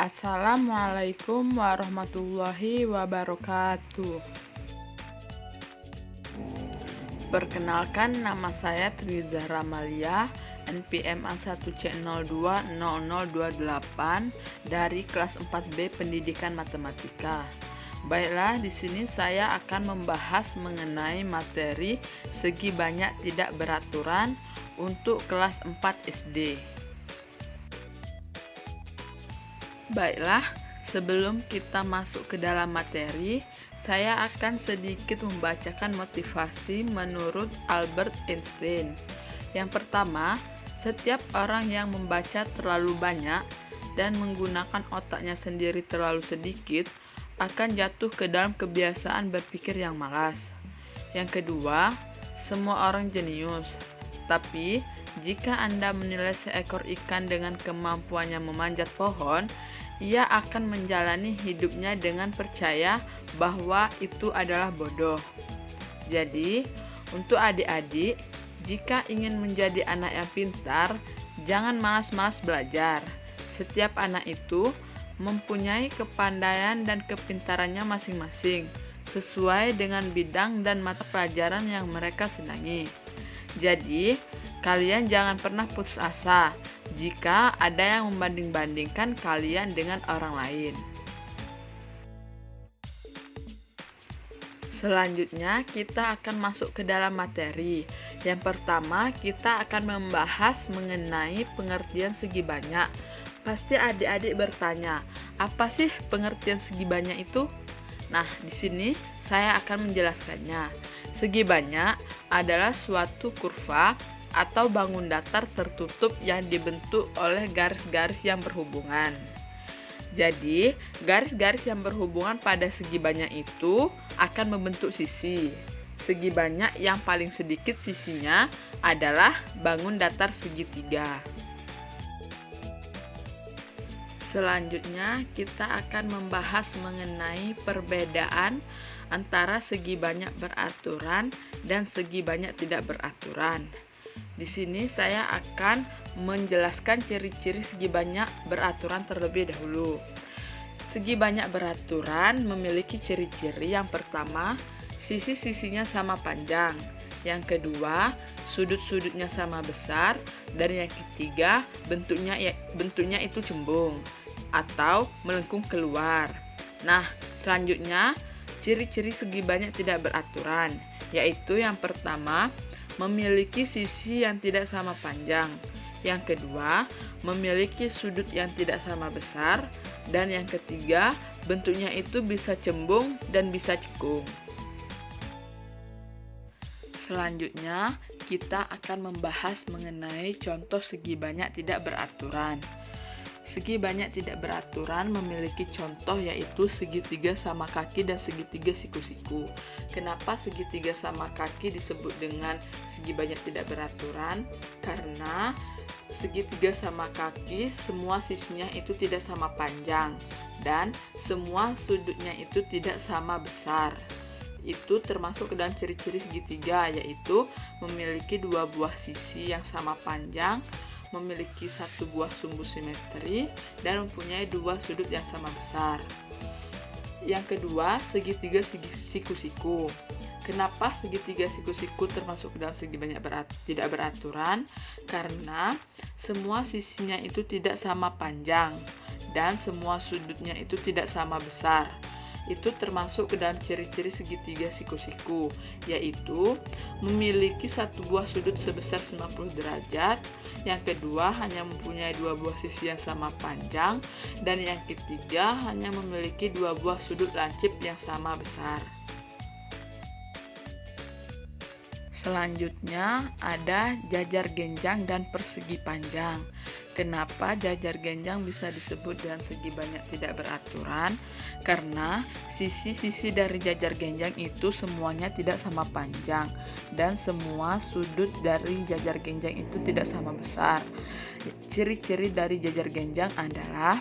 Assalamualaikum warahmatullahi wabarakatuh. Perkenalkan, nama saya Tri Zahra Malia, NPM A1C020028 dari kelas 4B Pendidikan Matematika. Baiklah, di sini saya akan membahas mengenai materi segi banyak tidak beraturan untuk kelas 4 SD. Baiklah, sebelum kita masuk ke dalam materi, saya akan sedikit membacakan motivasi menurut Albert Einstein. Yang pertama, setiap orang yang membaca terlalu banyak dan menggunakan otaknya sendiri terlalu sedikit akan jatuh ke dalam kebiasaan berpikir yang malas. Yang kedua, semua orang jenius. Tapi, jika Anda menilai seekor ikan dengan kemampuannya memanjat pohon, ia akan menjalani hidupnya dengan percaya bahwa itu adalah bodoh. Jadi, untuk adik-adik, jika ingin menjadi anak yang pintar, jangan malas-malas belajar. Setiap anak itu mempunyai kepandaian dan kepintarannya masing-masing, sesuai dengan bidang dan mata pelajaran yang mereka senangi. Jadi, kalian jangan pernah putus asa jika ada yang membanding-bandingkan kalian dengan orang lain. Selanjutnya, kita akan masuk ke dalam materi. Yang pertama, kita akan membahas mengenai pengertian segi banyak. Pasti adik-adik bertanya, apa sih pengertian segi banyak itu? Nah, di sini saya akan menjelaskannya. Segi banyak adalah suatu kurva atau bangun datar tertutup yang dibentuk oleh garis-garis yang berhubungan. Jadi, garis-garis yang berhubungan pada segi banyak itu akan membentuk sisi. Segi banyak yang paling sedikit sisinya adalah bangun datar segitiga. Selanjutnya, kita akan membahas mengenai perbedaan antara segi banyak beraturan dan segi banyak tidak beraturan. Di sini saya akan menjelaskan ciri-ciri segi banyak beraturan terlebih dahulu. Segi banyak beraturan memiliki ciri-ciri. Yang pertama, sisi-sisinya sama panjang. Yang kedua, sudut-sudutnya sama besar. Dan yang ketiga, bentuknya itu cembung atau melengkung keluar. Nah, selanjutnya ciri-ciri segi banyak tidak beraturan, yaitu yang pertama, memiliki sisi yang tidak sama panjang. Yang kedua, memiliki sudut yang tidak sama besar. Dan yang ketiga, bentuknya itu bisa cembung dan bisa cekung. Selanjutnya, kita akan membahas mengenai contoh segi banyak tidak beraturan. Segi banyak tidak beraturan memiliki contoh, yaitu segitiga sama kaki dan segitiga siku-siku. Kenapa segitiga sama kaki disebut dengan segi banyak tidak beraturan? Karena segitiga sama kaki semua sisinya itu tidak sama panjang dan semua sudutnya itu tidak sama besar. Itu termasuk ke dalam ciri-ciri segitiga, yaitu memiliki dua buah sisi yang sama panjang, memiliki satu buah sumbu simetri, dan mempunyai dua sudut yang sama besar. Yang kedua, segitiga siku-siku. Kenapa segitiga siku-siku termasuk dalam segi banyak tidak beraturan? Karena semua sisinya itu tidak sama panjang dan semua sudutnya itu tidak sama besar. Itu termasuk ke dalam ciri-ciri segitiga siku-siku, yaitu memiliki satu buah sudut sebesar 90 derajat, yang kedua hanya mempunyai dua buah sisi yang sama panjang, dan yang ketiga hanya memiliki dua buah sudut lancip yang sama besar. Selanjutnya ada jajar genjang dan persegi panjang. Kenapa jajar genjang bisa disebut dengan segi banyak tidak beraturan? Karena sisi-sisi dari jajar genjang itu semuanya tidak sama panjang dan semua sudut dari jajar genjang itu tidak sama besar. Ciri-ciri dari jajar genjang adalah: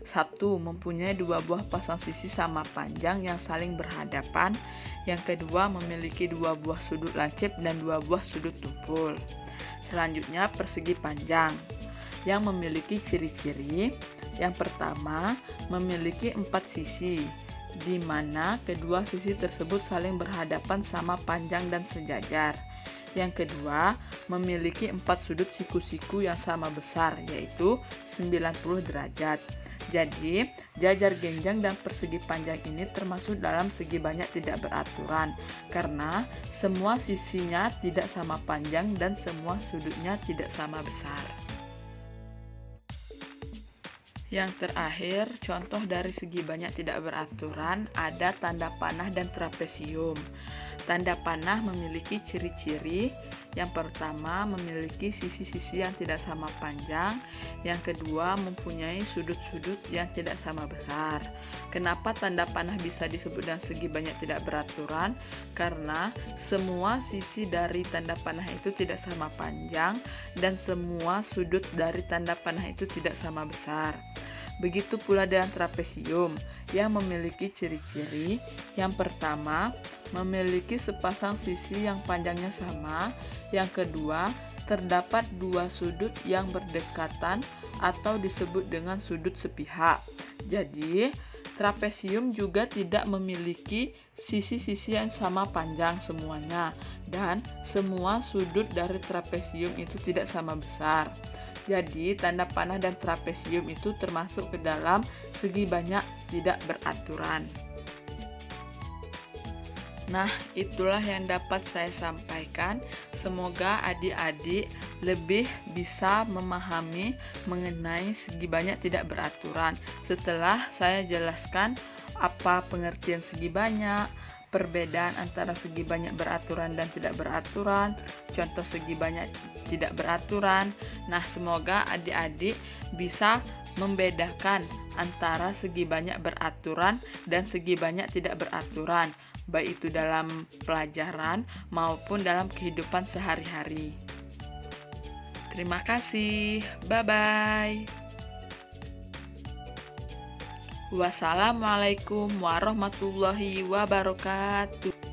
1. Mempunyai dua buah pasang sisi sama panjang yang saling berhadapan. Yang kedua, memiliki dua buah sudut lancip dan dua buah sudut tumpul. Selanjutnya, persegi panjang. yang memiliki ciri-ciri. Yang pertama, memiliki 4 sisi, di mana kedua sisi tersebut saling berhadapan sama panjang dan sejajar. Yang kedua, memiliki 4 sudut siku-siku yang sama besar, yaitu 90 derajat. Jadi, jajar genjang dan persegi panjang ini termasuk dalam segi banyak tidak beraturan, karena semua sisinya tidak sama panjang dan semua sudutnya tidak sama besar. Yang terakhir, contoh dari segi banyak tidak beraturan ada tanda panah dan trapesium. Tanda panah memiliki ciri-ciri. Yang pertama, memiliki sisi-sisi yang tidak sama panjang. Yang kedua, mempunyai sudut-sudut yang tidak sama besar. Kenapa tanda panah bisa disebut dengan segi banyak tidak beraturan? Karena semua sisi dari tanda panah itu tidak sama panjang dan semua sudut dari tanda panah itu tidak sama besar. Begitu pula dengan trapesium yang memiliki ciri-ciri. Yang pertama, memiliki sepasang sisi yang panjangnya sama. Yang kedua, terdapat 2 sudut yang berdekatan atau disebut dengan sudut sepihak. Jadi, trapesium juga tidak memiliki sisi-sisi yang sama panjang semuanya, dan semua sudut dari trapesium itu tidak sama besar. Jadi, tanda panah dan trapesium itu termasuk ke dalam segi banyak tidak beraturan. Nah, itulah yang dapat saya sampaikan. Semoga adik-adik lebih bisa memahami mengenai segi banyak tidak beraturan. Setelah saya jelaskan apa pengertian segi banyak, perbedaan antara segi banyak beraturan dan tidak beraturan, contoh segi banyak tidak beraturan. Nah, semoga adik-adik bisa membedakan antara segi banyak beraturan dan segi banyak tidak beraturan, baik itu dalam pelajaran maupun dalam kehidupan sehari-hari. Terima kasih. Bye-bye. Wassalamualaikum warahmatullahi wabarakatuh.